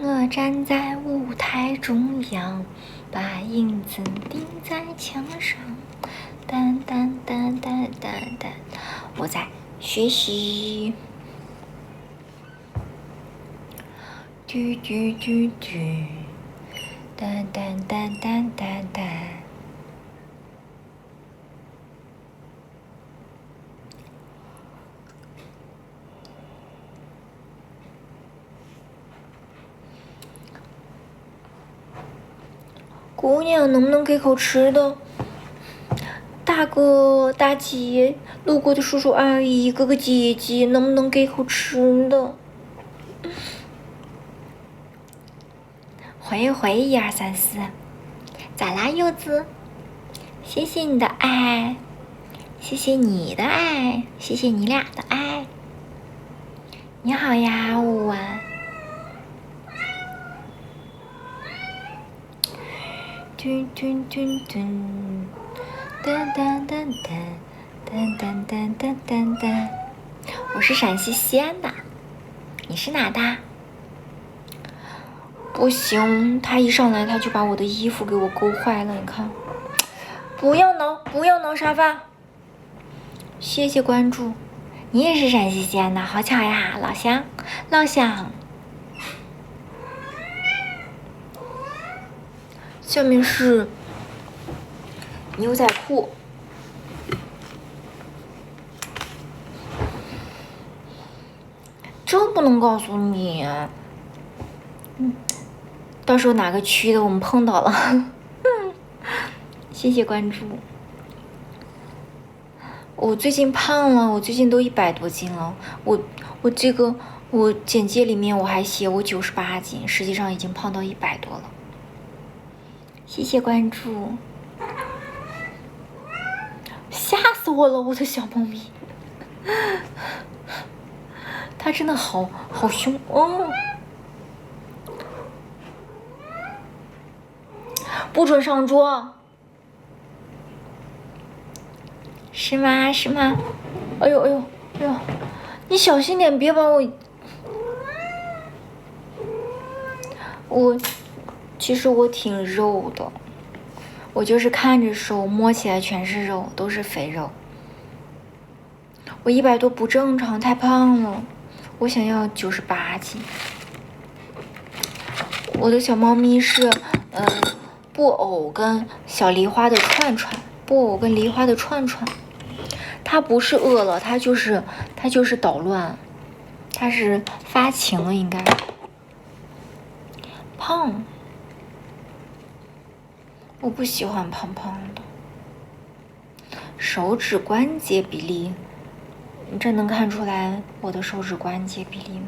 我站在舞台中央，把影子钉在墙上。哒哒哒哒哒哒，我在学习。嘟嘟嘟嘟，哒哒哒哒哒哒。姑娘，能不能给口吃的？大哥、大姐，路过的叔叔阿姨、哥哥姐姐，能不能给口吃的？回回1、2、3、4，咋啦，柚子？谢谢你的爱，谢谢你的爱，谢谢你俩的爱。你好呀，午安。嘟嘟嘟嘟，哒哒哒哒，哒哒哒哒哒哒。我是陕西西安的，你是哪的？不行，他一上来他就把我的衣服给我勾坏了，你看。不要挠，不要挠沙发。谢谢关注，你也是陕西西安的，好巧呀，老乡，老乡。下面是牛仔裤，这不能告诉你。到时候哪个区的我们碰到了，谢谢关注。我最近胖了，我最近都100多斤了。我简介里面我还写我98斤，实际上已经胖到100多了。谢谢关注，吓死我了，我的小猫咪，它真的好凶哦！不准上桌，是吗？是吗？哎呦哎呦哎呦，你小心点，别把我。其实我挺肉的，我就是看着瘦，摸起来全是肉，都是肥肉。我100多不正常，太胖了，我想要98斤。我的小猫咪是布偶跟小梨花的串串，布偶跟梨花的串串。它不是饿了，它就是捣乱，它是发情了，应该胖。我不喜欢胖胖的。手指关节比例，你这能看出来我的手指关节比例吗？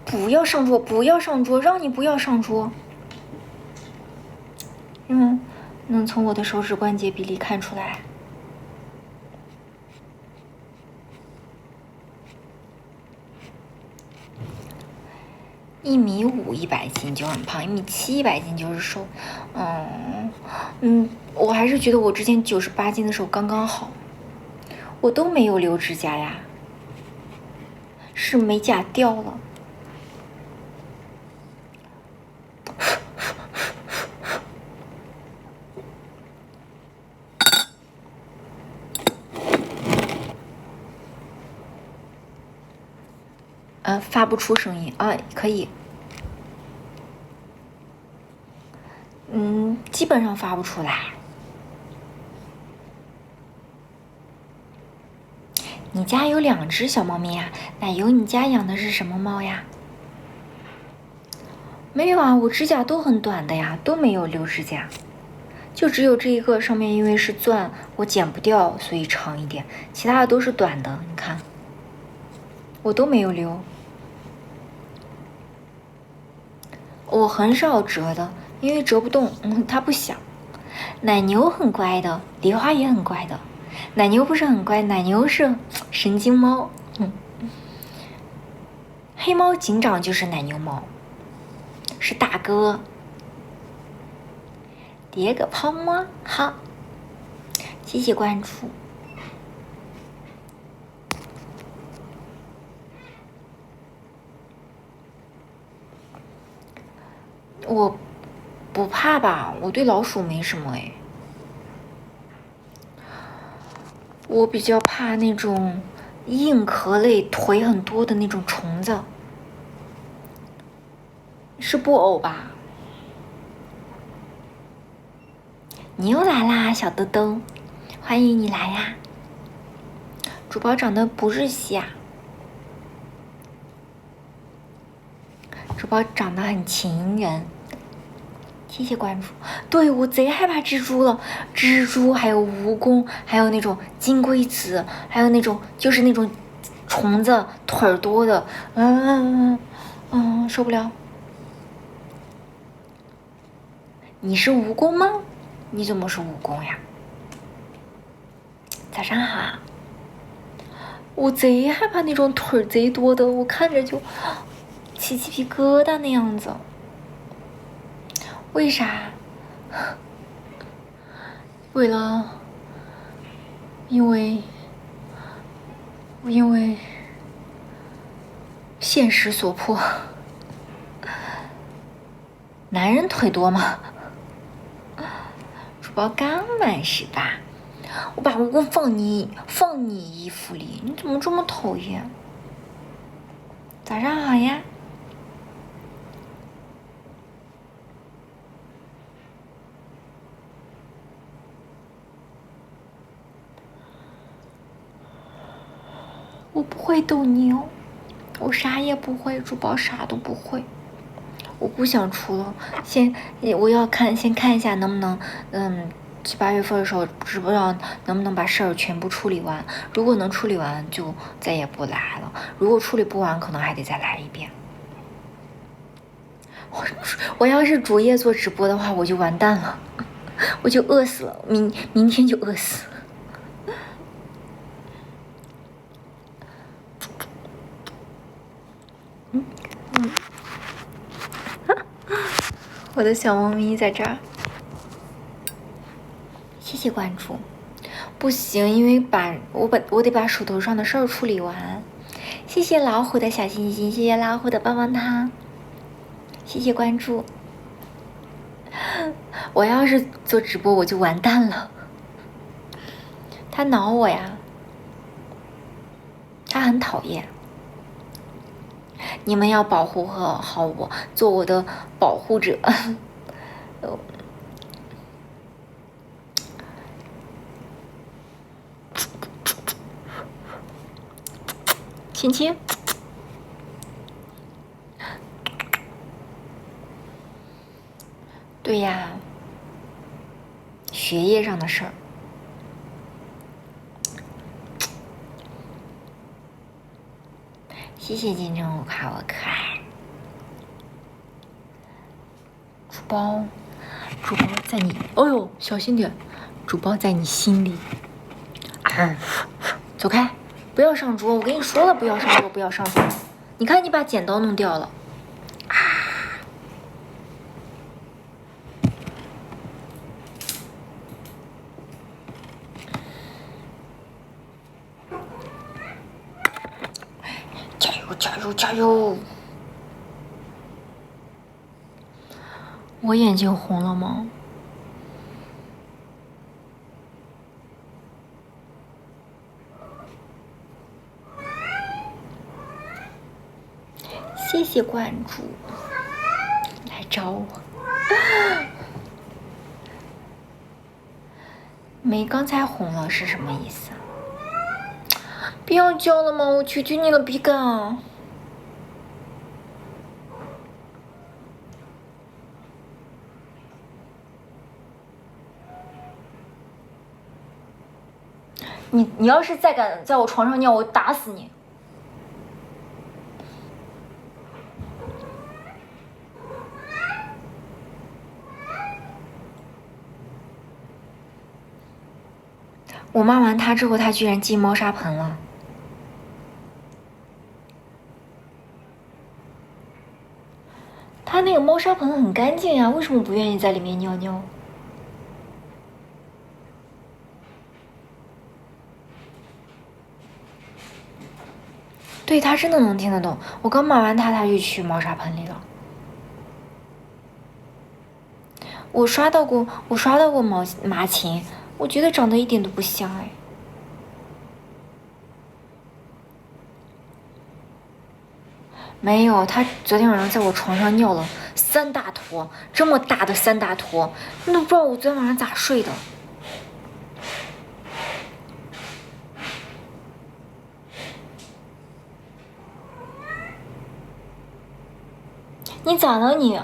不要上桌，不要上桌，让你不要上桌。能从我的手指关节比例看出来。1.5米100斤就很胖，1.7米100斤就是瘦。我还是觉得我之前98斤的时候刚刚好。我都没有留指甲呀，是美甲掉了。发不出声音啊，可以。基本上发不出来。你家有2只小猫咪呀？奶油，你家养的是什么猫呀？没有啊，我指甲都很短的呀，都没有留指甲，就只有这一个上面因为是钻，我剪不掉，所以长一点，其他的都是短的。你看，我都没有留。我很少折的，因为折不动，它不响。奶牛很乖的，梨花也很乖的。奶牛不是很乖，奶牛是神经猫。黑猫警长就是奶牛猫，是大哥。叠个泡沫，好，谢谢关注。我不怕吧，我对老鼠没什么哎。我比较怕那种硬壳类腿很多的那种虫子。是布偶吧？你又来啦，小豆豆，欢迎你来呀！主播长得不日系啊，主播长得很亲人。谢谢关注。对，我贼害怕蜘蛛了，蜘蛛还有蜈蚣，还有那种金龟子，还有那种就是那种虫子腿儿多的，受不了。你是蜈蚣吗？你怎么是蜈蚣呀？早上好。我贼害怕那种腿儿贼多的，我看着就起鸡皮疙瘩那样子。为啥？因为现实所迫。男人腿多吗？主播刚满18，我把蜈蚣放你衣服里，你怎么这么讨厌？早上好呀。我不会斗牛，我啥也不会，主播啥都不会。我不想出了，我要先看一下能不能7、8月份的时候不知道能不能把事儿全部处理完。如果能处理完，就再也不来了；如果处理不完，可能还得再来一遍。我要是主页做直播的话，我就完蛋了，我就饿死了，明天就饿死。我的小猫咪在这儿，谢谢关注。不行，因为我得把手头上的事儿处理完。谢谢老虎的小心心，谢谢老虎的棒棒糖，谢谢关注。我要是做直播，我就完蛋了。他挠我呀，他很讨厌。你们要保护好我，做我的保护者。亲亲。对呀，学业上的事儿。谢谢金城武卡我可爱。主播在你，哦呦，小心点，主播在你心里。走开，不要上桌！我跟你说了，不要上桌，不要上桌。你看，你把剪刀弄掉了。加油，加油，加油！我眼睛红了吗？谢谢关注，来找我。没，刚才红了是什么意思？不要叫了吗？我求求你了，比干。你要是再敢在我床上尿，我打死你！我骂完他之后，他居然进猫砂盆了。他那个猫砂盆很干净呀，为什么不愿意在里面尿尿？对，他真的能听得懂。我刚骂完他，他就去猫砂盆里了。我刷到过马琴，我觉得长得一点都不像哎。没有，他昨天晚上在我床上尿了3大坨，这么大的3大坨，你都不知道我昨天晚上咋睡的。你咋了你？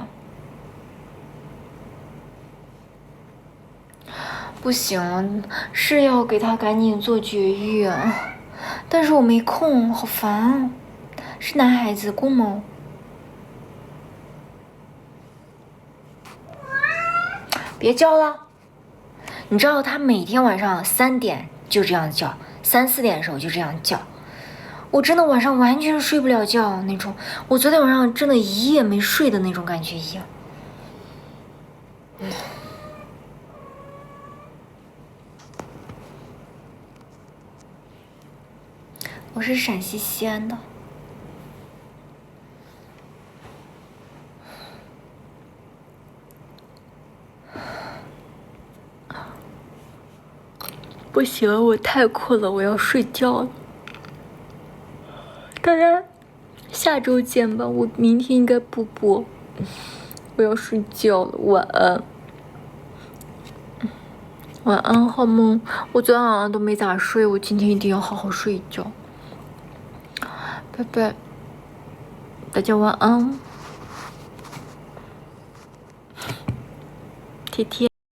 不行，是要给他赶紧做绝育啊，但是我没空，好烦啊。是男孩子，公猫。别叫了，你知道他每天晚上3点就这样叫，3、4点的时候就这样叫，我真的晚上完全睡不了觉那种，我昨天晚上真的一夜没睡的那种感觉一样。我是陕西西安的。不行，我太困了，我要睡觉了。大家下周见吧，我明天应该不播。我要睡觉了，晚安。晚安，好梦。我昨天晚上都没咋睡，我今天一定要好好睡一觉。拜拜，大家晚安。贴贴。